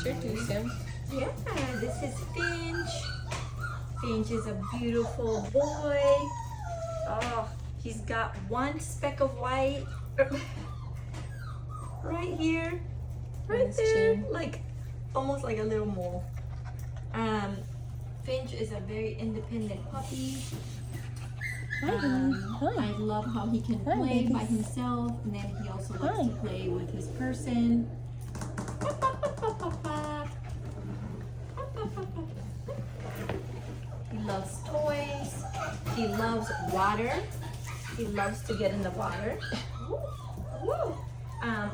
introduce him. Yeah, this is Finch. Finch is a beautiful boy. Oh, he's got one speck of white right here, right His there, chin. like almost like a little mole. Finch is a very independent puppy. Hi. I love how he can Hi, play by babies. himself, and then he also likes Hi. to play with his person. He loves toys. He loves water. He loves to get in the water.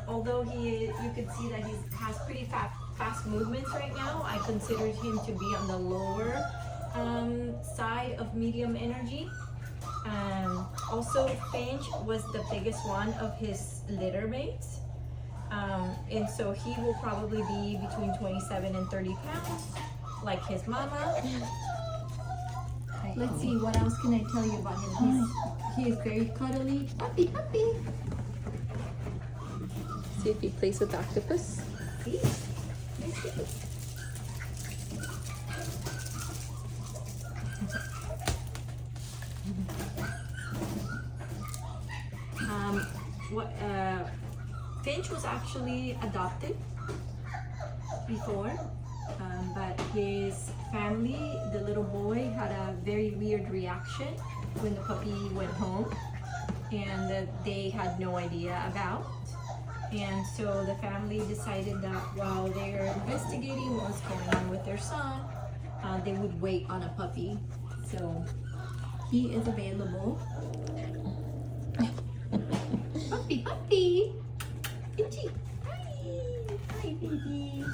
Although you can see that he has pretty fast movements right now, I considered him to be on the lower side of medium energy. Also, Finch was the biggest one of his litter mates. And so he will probably be between 27 and 30 pounds, like his mama. Let's see, what else can I tell you about him? He is very cuddly. Puppy. See if he plays with octopus. See? Finch was actually adopted before, but his family, the little boy, had a very weird reaction when the puppy went home, and that they had no idea about. And so the family decided that while they're investigating what's going on with their son, they would wait on a puppy. So he is available. Puppy. Itchy. Hi, baby.